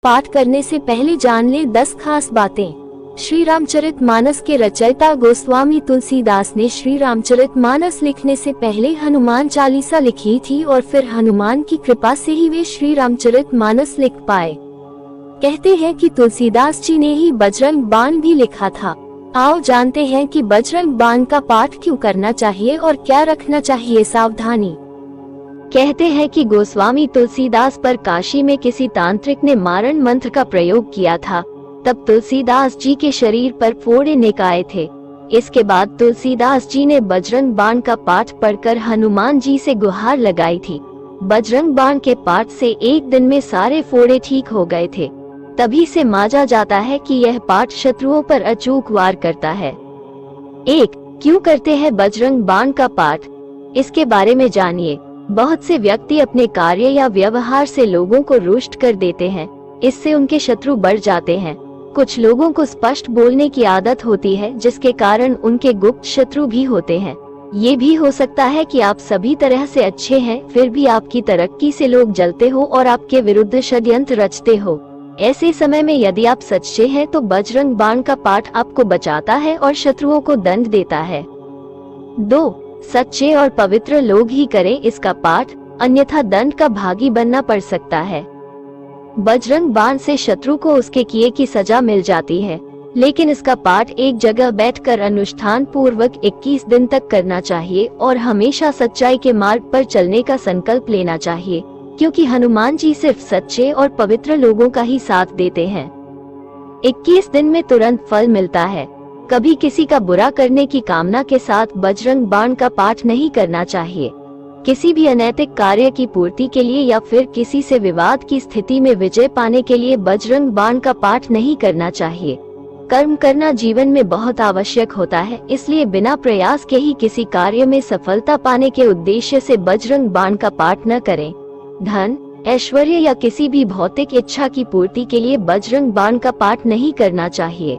पाठ करने से पहले जान ले 10 खास बातें। श्री रामचरितमानस के रचयिता गोस्वामी तुलसीदास ने श्री रामचरितमानस लिखने से पहले हनुमान चालीसा लिखी थी और फिर हनुमान की कृपा से ही वे श्री रामचरितमानस लिख पाए। कहते हैं कि तुलसीदास जी ने ही बजरंग बाण भी लिखा था। आओ जानते हैं कि बजरंग बाण का पाठ क्यों करना चाहिए और क्या रखना चाहिए सावधानी। कहते हैं कि गोस्वामी तुलसीदास पर काशी में किसी तांत्रिक ने मारण मंत्र का प्रयोग किया था। तब तुलसीदास जी के शरीर पर फोड़े निकाये थे। इसके बाद तुलसीदास जी ने बजरंग बाण का पाठ पढ़कर हनुमान जी से गुहार लगाई थी। बजरंग बाण के पाठ से एक दिन में सारे फोड़े ठीक हो गए थे। तभी से माना जाता है कि यह पाठ शत्रुओं पर अचूक वार करता है। 1. क्यों करते हैं बजरंग बाण का पाठ? इसके बारे में जानिए। बहुत से व्यक्ति अपने कार्य या व्यवहार से लोगों को रुष्ट कर देते हैं। इससे उनके शत्रु बढ़ जाते हैं। कुछ लोगों को स्पष्ट बोलने की आदत होती है, जिसके कारण उनके गुप्त शत्रु भी होते हैं। ये भी हो सकता है कि आप सभी तरह से अच्छे हैं, फिर भी आपकी तरक्की से लोग जलते हो और आपके विरुद्ध षड्यंत्र रचते हो। ऐसे समय में यदि आप सच्चे हैं तो बजरंग बाण का पाठ आपको बचाता है और शत्रुओं को दंड देता है। 2. सच्चे और पवित्र लोग ही करें इसका पाठ, अन्यथा दंड का भागी बनना पड़ सकता है। बजरंग बाण से शत्रु को उसके किए की सजा मिल जाती है, लेकिन इसका पाठ एक जगह बैठकर अनुष्ठान पूर्वक 21 दिन तक करना चाहिए और हमेशा सच्चाई के मार्ग पर चलने का संकल्प लेना चाहिए, क्योंकि हनुमान जी सिर्फ सच्चे और पवित्र लोगों का ही साथ देते हैं। 21 दिन में तुरंत फल मिलता है। कभी किसी का बुरा करने की कामना के साथ बजरंग बाण का पाठ नहीं करना चाहिए। किसी भी अनैतिक कार्य की पूर्ति के लिए या फिर किसी से विवाद की स्थिति में विजय पाने के लिए बजरंग बाण का पाठ नहीं करना चाहिए। कर्म करना जीवन में बहुत आवश्यक होता है, इसलिए बिना प्रयास के ही किसी कार्य में सफलता पाने के उद्देश्य से बजरंग बाण का पाठ न करें। धन, ऐश्वर्य या किसी भी भौतिक इच्छा की पूर्ति के लिए बजरंग बाण का पाठ नहीं करना चाहिए।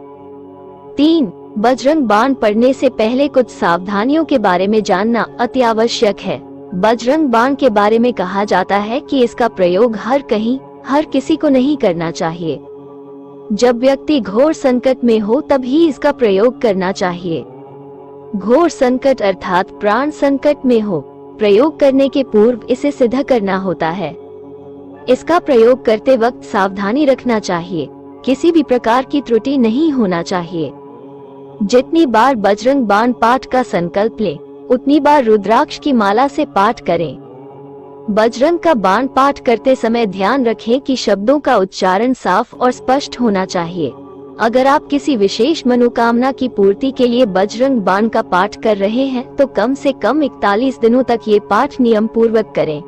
3. बजरंग बाण पढ़ने से पहले कुछ सावधानियों के बारे में जानना अति आवश्यक है। बजरंग बाण के बारे में कहा जाता है कि इसका प्रयोग हर कहीं, हर किसी को नहीं करना चाहिए। जब व्यक्ति घोर संकट में हो तब ही इसका प्रयोग करना चाहिए। घोर संकट अर्थात प्राण संकट में हो, प्रयोग करने के पूर्व इसे सिद्ध करना होता है। इसका प्रयोग करते वक्त सावधानी रखना चाहिए, किसी भी प्रकार की त्रुटि नहीं होना चाहिए। जितनी बार बजरंग बाण पाठ का संकल्प ले, उतनी बार रुद्राक्ष की माला से पाठ करें। बजरंग का बाण पाठ करते समय ध्यान रखें कि शब्दों का उच्चारण साफ और स्पष्ट होना चाहिए। अगर आप किसी विशेष मनोकामना की पूर्ति के लिए बजरंग बाण का पाठ कर रहे हैं तो कम से कम 41 दिनों तक ये पाठ नियम पूर्वक करें।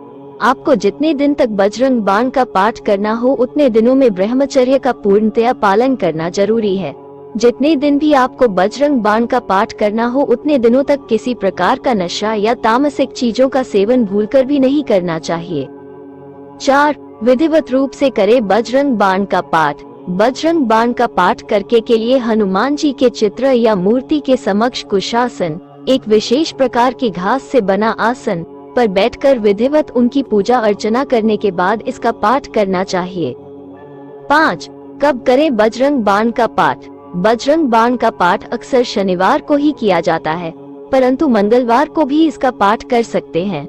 आपको जितने दिन तक बजरंग बाण का पाठ करना हो उतने दिनों में ब्रह्मचर्य का पूर्णतया पालन करना जरूरी है। जितने दिन भी आपको बजरंग बाण का पाठ करना हो उतने दिनों तक किसी प्रकार का नशा या तामसिक चीजों का सेवन भूलकर भी नहीं करना चाहिए। 4. विधिवत रूप से करे बजरंग बाण का पाठ। बजरंग बाण का पाठ करके के लिए हनुमान जी के चित्र या मूर्ति के समक्ष कुशासन, एक विशेष प्रकार की घास से बना आसन पर बैठकर विधिवत उनकी पूजा अर्चना करने के बाद इसका पाठ करना चाहिए। 5. कब करें बजरंग बाण का पाठ? बजरंग बाण का पाठ अक्सर शनिवार को ही किया जाता है, परंतु मंगलवार को भी इसका पाठ कर सकते हैं।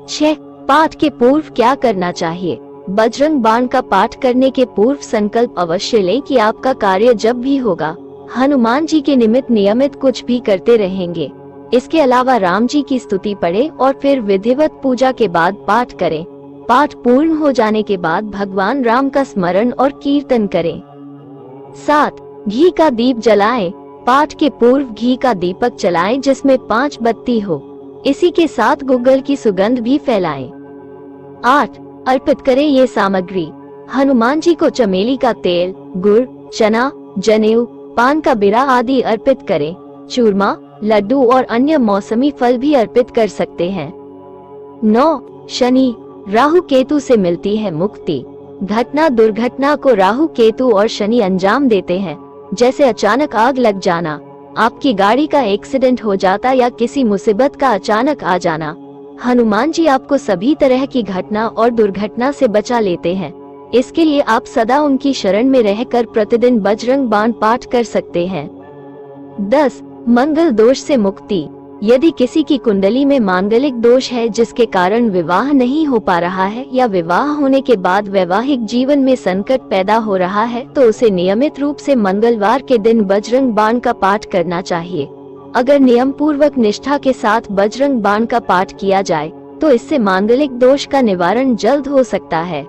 6. पाठ के पूर्व क्या करना चाहिए? बजरंग बाण का पाठ करने के पूर्व संकल्प अवश्य लें कि आपका कार्य जब भी होगा हनुमान जी के निमित्त नियमित कुछ भी करते रहेंगे। इसके अलावा राम जी की स्तुति पढ़ें और फिर विधिवत पूजा के बाद पाठ करें। पाठ पूर्ण हो जाने के बाद भगवान राम का स्मरण और कीर्तन करें। 7. घी का दीप जलाएं। पाठ के पूर्व घी का दीपक जलाएं जिसमें 5 बत्ती हो। इसी के साथ गुग्गल की सुगंध भी फैलाएं। 8. अर्पित करें ये सामग्री। हनुमान जी को चमेली का तेल, गुड़, चना, जनेऊ, पान का बिरा आदि अर्पित करें। चूरमा, लड्डू और अन्य मौसमी फल भी अर्पित कर सकते हैं। 9. शनि, राहु केतु से मिलती है मुक्ति। घटना दुर्घटना को राहु केतु और शनि अंजाम देते हैं, जैसे अचानक आग लग जाना, आपकी गाड़ी का एक्सीडेंट हो जाता या किसी मुसीबत का अचानक आ जाना। हनुमान जी आपको सभी तरह की घटना और दुर्घटना से बचा लेते हैं। इसके लिए आप सदा उनकी शरण में रहकर प्रतिदिन बजरंग बाण पाठ कर सकते हैं। 10. मंगल दोष से मुक्ति। यदि किसी की कुंडली में मांगलिक दोष है जिसके कारण विवाह नहीं हो पा रहा है या विवाह होने के बाद वैवाहिक जीवन में संकट पैदा हो रहा है तो उसे नियमित रूप से मंगलवार के दिन बजरंग बाण का पाठ करना चाहिए। अगर नियम पूर्वक निष्ठा के साथ बजरंग बाण का पाठ किया जाए तो इससे मांगलिक दोष का निवारण जल्द हो सकता है।